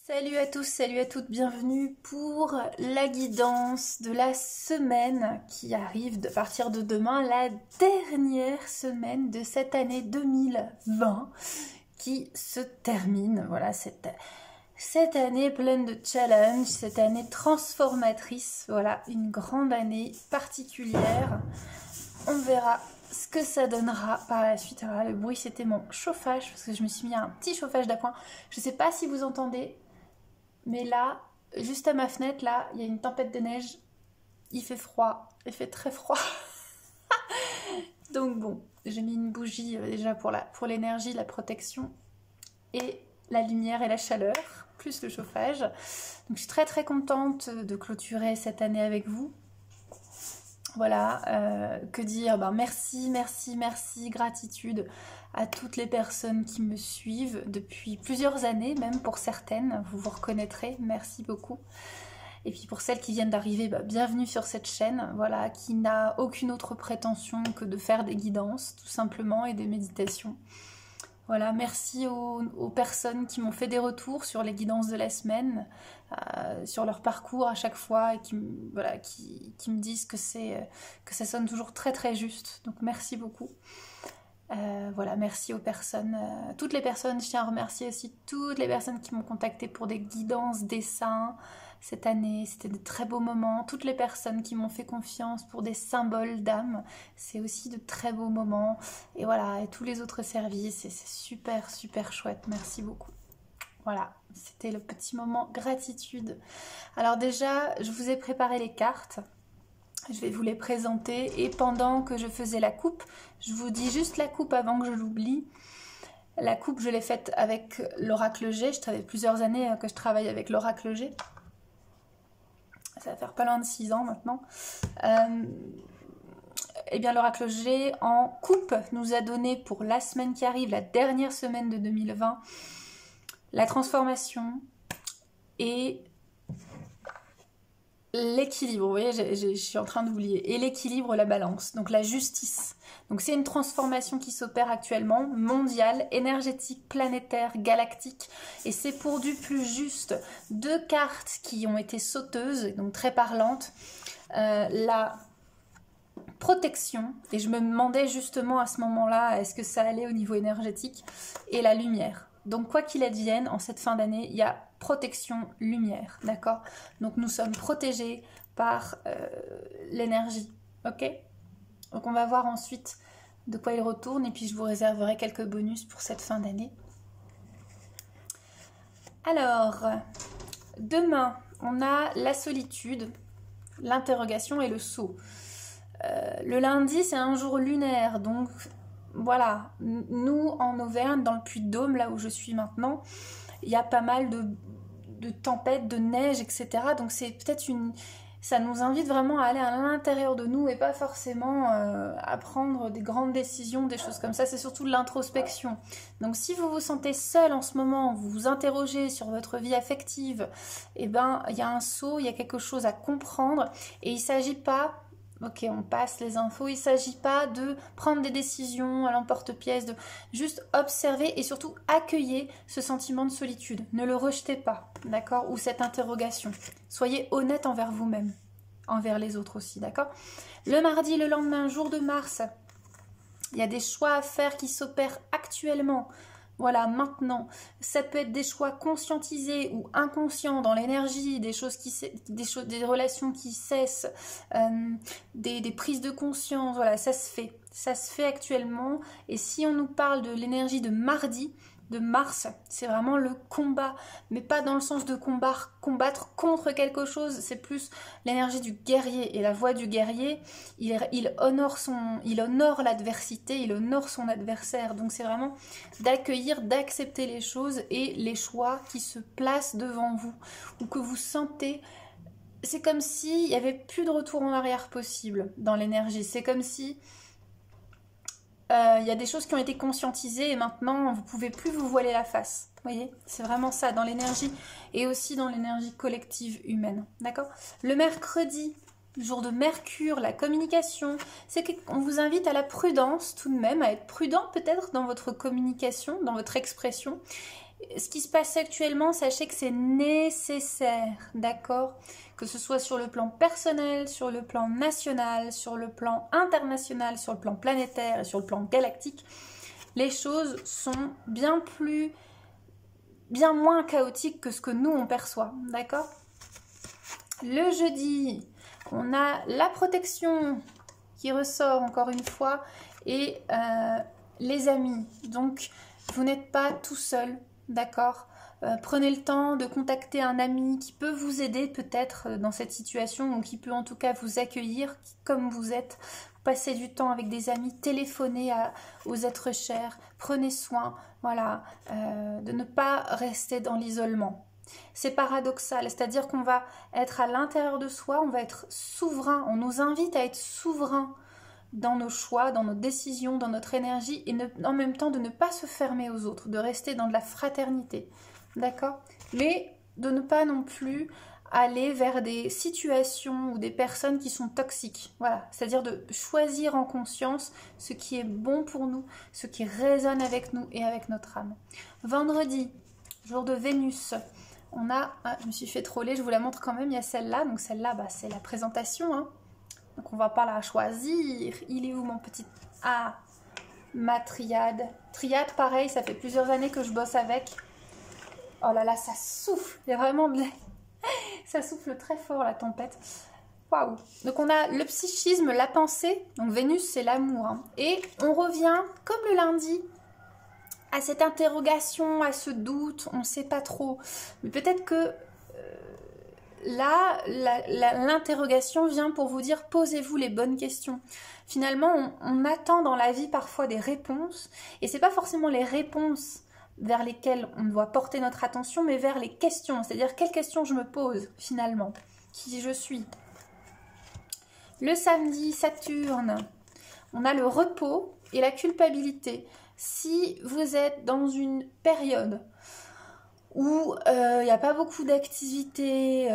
Salut à tous, salut à toutes, bienvenue pour la guidance de la semaine qui arrive à partir de demain, la dernière semaine de cette année 2020 qui se termine. Voilà, cette année pleine de challenges, cette année transformatrice, voilà, une grande année particulière. On verra ce que ça donnera par la suite. Alors là, le bruit, c'était mon chauffage, parce que je me suis mis un petit chauffage d'appoint. Je ne sais pas si vous entendez, mais là, juste à ma fenêtre, là, il y a une tempête de neige. Il fait froid, il fait très froid. Donc bon, j'ai mis une bougie déjà pour l'énergie, la protection, et la lumière et la chaleur, plus le chauffage. Donc je suis très très contente de clôturer cette année avec vous. Voilà, que dire, merci, gratitude à toutes les personnes qui me suivent depuis plusieurs années, même pour certaines, vous vous reconnaîtrez, merci beaucoup. Et puis pour celles qui viennent d'arriver, bienvenue sur cette chaîne, voilà, qui n'a aucune autre prétention que de faire des guidances, tout simplement, et des méditations. Voilà, merci aux personnes qui m'ont fait des retours sur les guidances de la semaine, sur leur parcours à chaque fois, et qui me disent que ça sonne toujours très très juste. Donc merci beaucoup. Voilà, merci aux personnes, toutes les personnes. Je tiens à remercier aussi toutes les personnes qui m'ont contacté pour des guidances, dessins cette année. C'était de très beaux moments. Toutes les personnes qui m'ont fait confiance pour des symboles d'âme, c'est aussi de très beaux moments. Et voilà, et tous les autres services, et c'est super super chouette. Merci beaucoup. Voilà, c'était le petit moment gratitude. Alors déjà, je vous ai préparé les cartes. Je vais vous les présenter et pendant que je faisais la coupe, je vous dis juste la coupe avant que je l'oublie. La coupe, je l'ai faite avec l'oracle G. Ça fait plusieurs années que je travaille avec l'oracle G. Ça va faire pas loin de 6 ans maintenant. Eh bien, l'oracle G en coupe nous a donné pour la semaine qui arrive, la dernière semaine de 2020, la transformation et l'équilibre. Vous voyez, je suis en train d'oublier. Et l'équilibre, la balance. Donc la justice. Donc c'est une transformation qui s'opère actuellement, mondiale, énergétique, planétaire, galactique. Et c'est pour du plus juste. 2 cartes qui ont été sauteuses, donc très parlantes. La protection, et je me demandais justement à ce moment-là, est-ce que ça allait au niveau énergétique, et la lumière. Donc quoi qu'il advienne, en cette fin d'année, il y a protection lumière, d'accord? Donc nous sommes protégés par l'énergie, ok? Donc on va voir ensuite de quoi il retourne, et puis je vous réserverai quelques bonus pour cette fin d'année. Alors, demain, on a la solitude, l'interrogation et le saut. Le lundi, c'est un jour lunaire, donc voilà, nous en Auvergne, dans le Puy-de-Dôme, là où je suis maintenant, il y a pas mal de tempêtes, de neige, etc. Donc c'est peut-être ça nous invite vraiment à aller à l'intérieur de nous et pas forcément à prendre des grandes décisions, des choses comme ça. C'est surtout de l'introspection. Donc si vous vous sentez seul en ce moment, vous vous interrogez sur votre vie affective, eh ben il y a un saut, il y a quelque chose à comprendre et il ne s'agit pas... Ok, on passe les infos. Il ne s'agit pas de prendre des décisions à l'emporte-pièce, de juste observer et surtout accueillir ce sentiment de solitude. Ne le rejetez pas, d'accord? Ou cette interrogation. Soyez honnête envers vous-même, envers les autres aussi, d'accord? Le mardi, le lendemain, jour de Mars, il y a des choix à faire qui s'opèrent actuellement. Voilà, maintenant, ça peut être des choix conscientisés ou inconscients dans l'énergie, des des relations qui cessent, des prises de conscience, voilà, ça se fait actuellement. Et si on nous parle de l'énergie de mardi, de Mars, c'est vraiment le combat, mais pas dans le sens de combattre contre quelque chose, c'est plus l'énergie du guerrier, et la voix du guerrier, il honore l'adversité, il honore son adversaire, donc c'est vraiment d'accueillir, d'accepter les choses et les choix qui se placent devant vous, ou que vous sentez. C'est comme s'il n'y avait plus de retour en arrière possible dans l'énergie, c'est comme si y a des choses qui ont été conscientisées et maintenant vous ne pouvez plus vous voiler la face. Vous voyez, c'est vraiment ça dans l'énergie et aussi dans l'énergie collective humaine. D'accord? Le mercredi, jour de Mercure, la communication, c'est qu'on vous invite à la prudence tout de même, à être prudent peut-être dans votre communication, dans votre expression. ce qui se passe actuellement, sachez que c'est nécessaire, d'accord? Que ce soit sur le plan personnel, sur le plan national, sur le plan international, sur le plan planétaire et sur le plan galactique, les choses sont bien moins chaotiques que ce que nous on perçoit, d'accord? Le jeudi, on a la protection qui ressort encore une fois et les amis. Donc, vous n'êtes pas tout seul, d'accord? Prenez le temps de contacter un ami qui peut vous aider peut-être dans cette situation ou qui peut en tout cas vous accueillir comme vous êtes. Passez du temps avec des amis, téléphonez aux êtres chers, prenez soin, voilà, de ne pas rester dans l'isolement. C'est paradoxal, c'est-à-dire qu'on va être à l'intérieur de soi, on va être souverain, on nous invite à être souverain dans nos choix, dans nos décisions, dans notre énergie et en même temps de ne pas se fermer aux autres, de rester dans de la fraternité, d'accord? Mais de ne pas non plus aller vers des situations ou des personnes qui sont toxiques, voilà, c'est-à-dire de choisir en conscience ce qui est bon pour nous, ce qui résonne avec nous et avec notre âme. Vendredi, jour de Vénus, on a, je me suis fait troller, je vous la montre quand même, il y a celle-là, donc celle-là, c'est la présentation, hein. Donc on va pas la choisir. Il est où mon petit... Ah, ma triade. Triade, pareil, ça fait plusieurs années que je bosse avec. Oh là là, ça souffle. Il y a vraiment de... ça souffle très fort, la tempête. Waouh. Donc on a le psychisme, la pensée. Donc Vénus, c'est l'amour, hein. Et on revient, comme le lundi, à cette interrogation, à ce doute. On ne sait pas trop. Mais peut-être que... là, l'interrogation vient pour vous dire posez-vous les bonnes questions. Finalement, on attend dans la vie parfois des réponses, et c'est pas forcément les réponses vers lesquelles on doit porter notre attention, mais vers les questions, c'est-à-dire quelles questions je me pose finalement, qui je suis. Le samedi, Saturne, on a le repos et la culpabilité. Si vous êtes dans une période où il n'y a pas beaucoup d'activités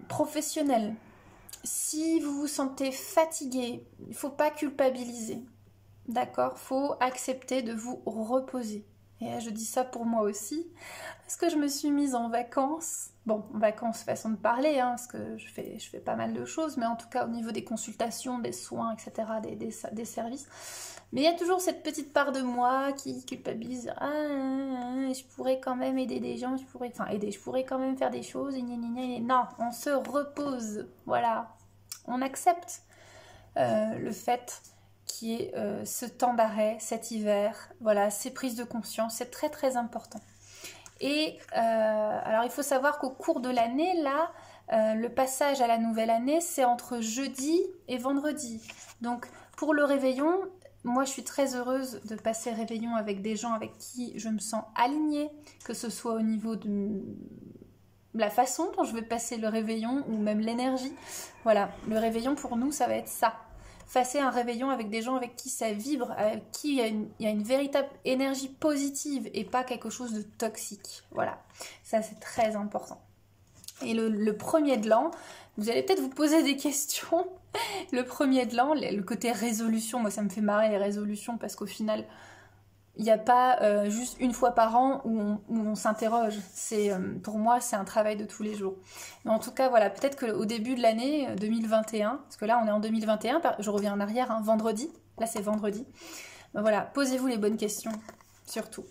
professionnelles, si vous vous sentez fatigué, il ne faut pas culpabiliser, d'accord? Il faut accepter de vous reposer. Et je dis ça pour moi aussi, parce que je me suis mise en vacances. Bon, vacances, façon de parler, hein, parce que je fais pas mal de choses, mais en tout cas au niveau des consultations, des soins, etc., des services. Mais il y a toujours cette petite part de moi qui culpabilise. Ah, je pourrais quand même aider des gens, je pourrais quand même faire des choses. Non, on se repose. Voilà. On accepte le fait qu'il y ait ce temps d'arrêt, cet hiver. Voilà, ces prises de conscience, c'est très très important. Et alors il faut savoir qu'au cours de l'année, là, le passage à la nouvelle année, c'est entre jeudi et vendredi. Donc pour le réveillon, moi je suis très heureuse de passer réveillon avec des gens avec qui je me sens alignée, que ce soit au niveau de la façon dont je vais passer le réveillon ou même l'énergie. Voilà, le réveillon pour nous, ça va être ça. Passer un réveillon avec des gens avec qui ça vibre, avec qui il y a une véritable énergie positive et pas quelque chose de toxique. Voilà, ça c'est très important. Et le premier de l'an, vous allez peut-être vous poser des questions. Le premier de l'an, le côté résolution, moi ça me fait marrer les résolutions parce qu'au final, il n'y a pas juste une fois par an où on s'interroge. Pour moi, c'est un travail de tous les jours. Mais en tout cas, voilà, peut-être qu'au début de l'année 2021, parce que là on est en 2021, je reviens en arrière, hein, vendredi, là c'est vendredi. Ben voilà, posez-vous les bonnes questions, surtout.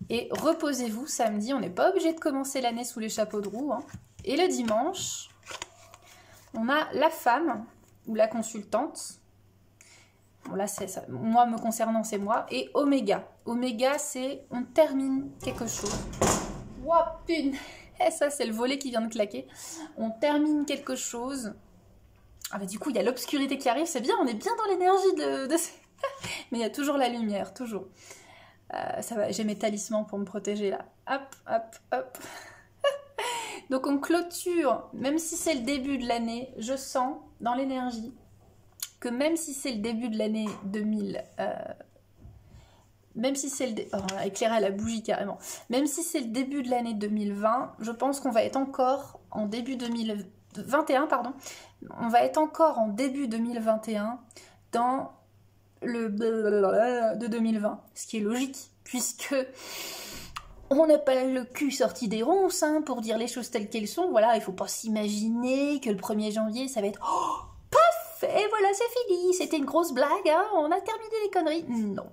Et reposez-vous samedi, on n'est pas obligé de commencer l'année sous les chapeaux de roue, hein. Et le dimanche, on a la femme ou la consultante. Bon là, c'est ça. Moi, me concernant, c'est moi. Et Oméga. Oméga, c'est on termine quelque chose. Ouah, punaise. Et ça, c'est le volet qui vient de claquer. On termine quelque chose. Ah bah du coup, il y a l'obscurité qui arrive. C'est bien, on est bien dans l'énergie de... Mais il y a toujours la lumière, toujours. Ça va, j'ai mes talismans pour me protéger là. Hop, hop, hop. Donc on clôture, même si c'est le début de l'année, je sens dans l'énergie que même si c'est le début de l'année 2000, même si c'est éclairer à la bougie carrément, même si c'est le début de l'année 2020, je pense qu'on va être encore en début 2021, pardon, on va être encore en début 2021 dans le de 2020, ce qui est logique, puisque on n'a pas le cul sorti des ronces, hein, pour dire les choses telles qu'elles sont. Voilà, il faut pas s'imaginer que le 1er janvier, ça va être... Oh, paf, et voilà, c'est fini, c'était une grosse blague, hein, on a terminé les conneries. Non.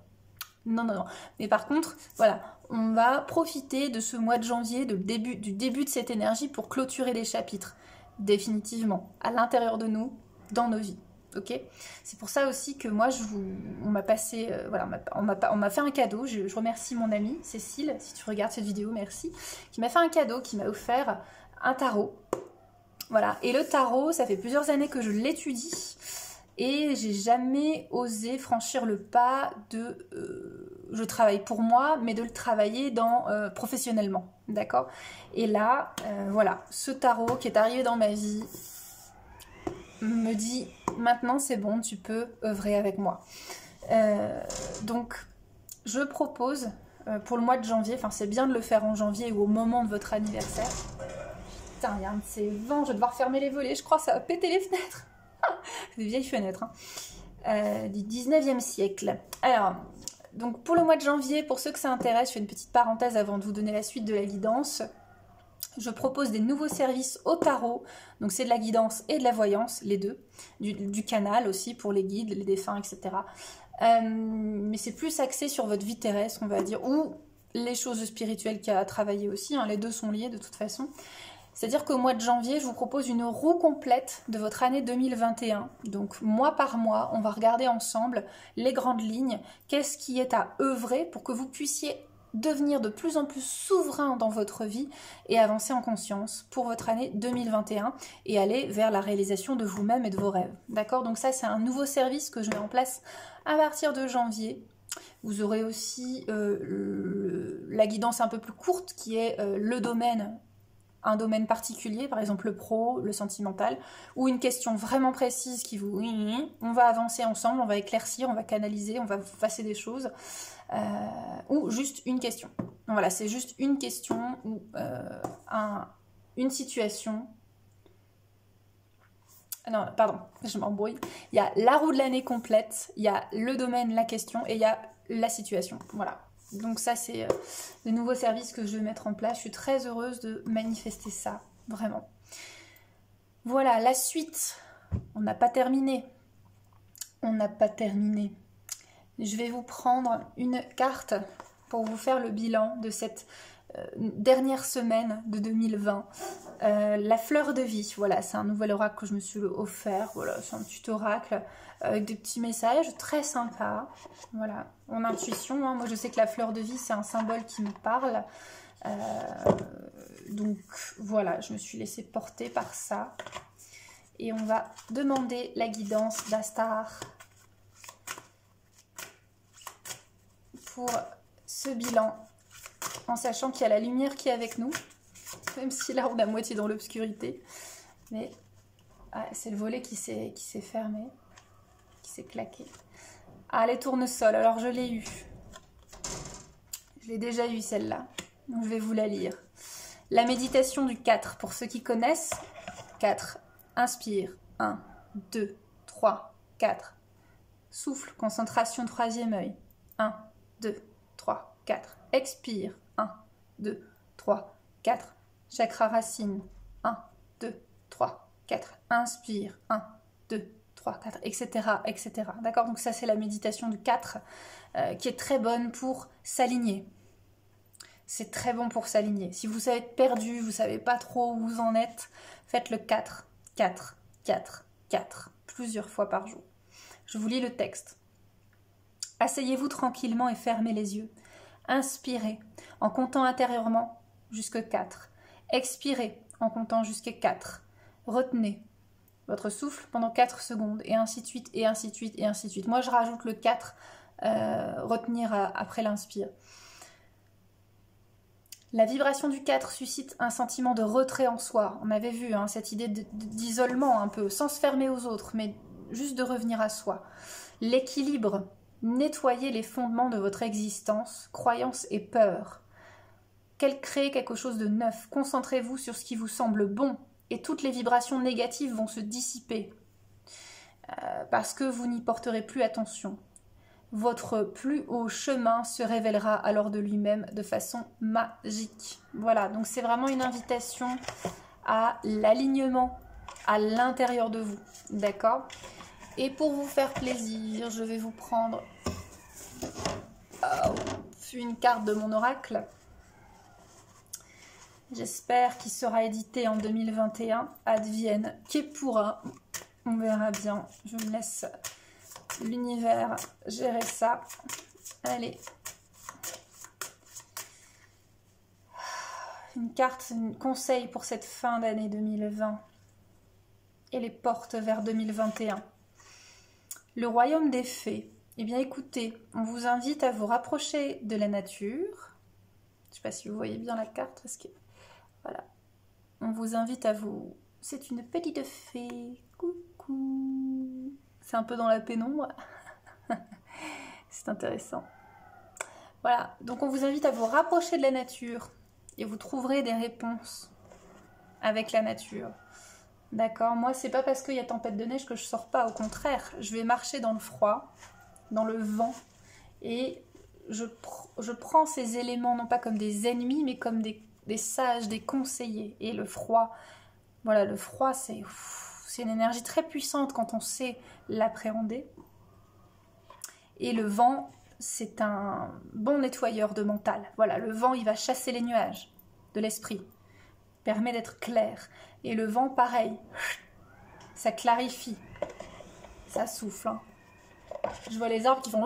Non, non, non. Mais par contre, voilà, on va profiter de ce mois de janvier, du début de cette énergie pour clôturer les chapitres, définitivement, à l'intérieur de nous, dans nos vies. Ok, c'est pour ça aussi que moi, on m'a passé, voilà, on m'a fait un cadeau. Je remercie mon amie Cécile, si tu regardes cette vidéo, merci, qui m'a fait un cadeau, qui m'a offert un tarot. Voilà, et le tarot, ça fait plusieurs années que je l'étudie et j'ai jamais osé franchir le pas de, je travaille pour moi, mais de le travailler professionnellement, d'accord. Et là, voilà, ce tarot qui est arrivé dans ma vie me dit maintenant c'est bon, tu peux œuvrer avec moi. Donc je propose pour le mois de janvier, enfin c'est bien de le faire en janvier ou au moment de votre anniversaire. Putain, il y a un de ces vents, je vais devoir fermer les volets, je crois que ça va péter les fenêtres. C'est des vieilles fenêtres, hein. Du 19e siècle. Alors, donc pour le mois de janvier, pour ceux que ça intéresse, je fais une petite parenthèse avant de vous donner la suite de la guidance. Je propose des nouveaux services au tarot, donc c'est de la guidance et de la voyance, les deux, du canal aussi pour les guides, les défunts, etc. Mais c'est plus axé sur votre vie terrestre, on va dire, ou les choses spirituelles qu'il y a à travailler aussi, hein, les deux sont liés de toute façon. C'est-à-dire qu'au mois de janvier, je vous propose une roue complète de votre année 2021. Donc mois par mois, on va regarder ensemble les grandes lignes, qu'est-ce qui est à œuvrer pour que vous puissiez devenir de plus en plus souverain dans votre vie et avancer en conscience pour votre année 2021 et aller vers la réalisation de vous-même et de vos rêves. D'accord? Donc ça, c'est un nouveau service que je mets en place à partir de janvier. Vous aurez aussi la guidance un peu plus courte qui est le domaine, un domaine particulier, par exemple le pro, le sentimental, ou une question vraiment précise qui vous... On va avancer ensemble, on va éclaircir, on va canaliser, on va vous passer des choses. Ou juste une question. Donc voilà, c'est juste une question ou une situation. Non, pardon, je m'embrouille. Il y a la roue de l'année complète, il y a le domaine, la question, et il y a la situation. Voilà. Donc ça, c'est le nouveau service que je vais mettre en place. Je suis très heureuse de manifester ça, vraiment. Voilà, la suite. On n'a pas terminé. On n'a pas terminé. Je vais vous prendre une carte pour vous faire le bilan de cette dernière semaine de 2020. La fleur de vie, voilà, c'est un nouvel oracle que je me suis offert. Voilà, c'est un petit oracle avec des petits messages très sympas. Voilà, en intuition, hein. Moi je sais que la fleur de vie, c'est un symbole qui me parle. Donc voilà, je me suis laissée porter par ça. Et on va demander la guidance d'Astar pour ce bilan, en sachant qu'il y a la lumière qui est avec nous, même si là on est à moitié dans l'obscurité. Mais c'est le volet qui s'est fermé, qui s'est claqué. Ah, les tournesols, alors je l'ai eu. Je l'ai déjà eu celle-là, donc je vais vous la lire. La méditation du 4, pour ceux qui connaissent. 4, inspire, 1, 2, 3, 4. Souffle, concentration, troisième œil. 1, 2, 3, 4. Expire. 1, 2, 3, 4. Chakra racine. 1, 2, 3, 4. Inspire. 1, 2, 3, 4, etc. etc. D'accord? Donc ça, c'est la méditation du 4 qui est très bonne pour s'aligner. C'est très bon pour s'aligner. Si vous êtes perdu, vous ne savez pas trop où vous en êtes, faites le 4, 4, 4, 4, plusieurs fois par jour. Je vous lis le texte. Asseyez-vous tranquillement et fermez les yeux. Inspirez en comptant intérieurement jusqu'à 4. Expirez en comptant jusqu'à 4. Retenez votre souffle pendant 4 secondes et ainsi de suite, et ainsi de suite, et ainsi de suite. Moi, je rajoute le 4, retenir après l'inspire. La vibration du 4 suscite un sentiment de retrait en soi. On avait vu cette idée d'isolement un peu, sans se fermer aux autres, mais juste de revenir à soi. L'équilibre. Nettoyez les fondements de votre existence, croyances et peurs. Créez quelque chose de neuf. Concentrez-vous sur ce qui vous semble bon et toutes les vibrations négatives vont se dissiper parce que vous n'y porterez plus attention. votre plus haut chemin se révélera alors de lui-même de façon magique. Voilà, donc c'est vraiment une invitation à l'alignement à l'intérieur de vous, d'accord? Et pour vous faire plaisir, je vais vous prendre une carte de mon oracle. J'espère qu'il sera édité en 2021. Advienne que pourra. On verra bien. Je me laisse l'univers gérer ça. Allez. Une carte, un conseil pour cette fin d'année 2020. Et les portes vers 2021. Le royaume des fées. Eh bien écoutez, on vous invite à vous rapprocher de la nature. Je ne sais pas si vous voyez bien la carte parce que voilà. On vous invite à vous... C'est une petite fée. Coucou. C'est un peu dans la pénombre. C'est intéressant. Voilà. Donc on vous invite à vous rapprocher de la nature. Et vous trouverez des réponses avec la nature. D'accord? Moi, c'est pas parce qu'il y a tempête de neige que je sors pas. Au contraire, je vais marcher dans le froid, dans le vent. Et je prends ces éléments non pas comme des ennemis, mais comme des sages, des conseillers. Et le froid, voilà, le froid, c'est une énergie très puissante quand on sait l'appréhender. Et le vent, c'est un bon nettoyeur de mental. Voilà, le vent, il va chasser les nuages de l'esprit, permet d'être clair. Et le vent, pareil, ça clarifie, ça souffle. Hein. Je vois les arbres qui font...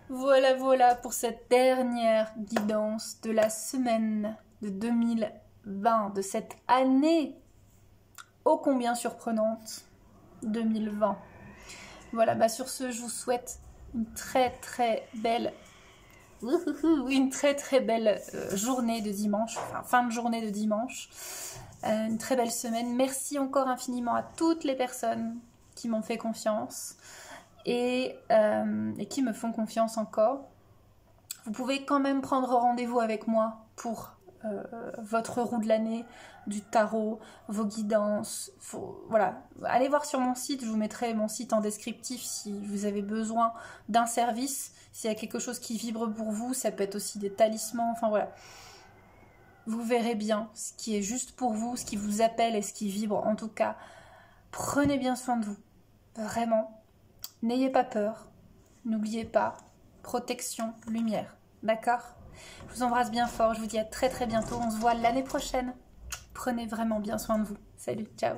Voilà pour cette dernière guidance de la semaine de 2020, de cette année ô combien surprenante 2020. Voilà, bah sur ce, je vous souhaite une très belle journée de dimanche, enfin fin de journée de dimanche, une très belle semaine. Merci encore infiniment à toutes les personnes qui m'ont fait confiance et qui me font confiance encore. Vous pouvez quand même prendre rendez-vous avec moi pour votre roue de l'année, du tarot, vos guidances. Voilà, allez voir sur mon site, je vous mettrai mon site en descriptif si vous avez besoin d'un service, s'il y a quelque chose qui vibre pour vous, ça peut être aussi des talismans, enfin voilà. Vous verrez bien ce qui est juste pour vous, ce qui vous appelle et ce qui vibre. En tout cas, prenez bien soin de vous, vraiment. N'ayez pas peur, n'oubliez pas, protection, lumière, d'accord ? Je vous embrasse bien fort, je vous dis à très bientôt, on se voit l'année prochaine. Prenez vraiment bien soin de vous. Salut, ciao.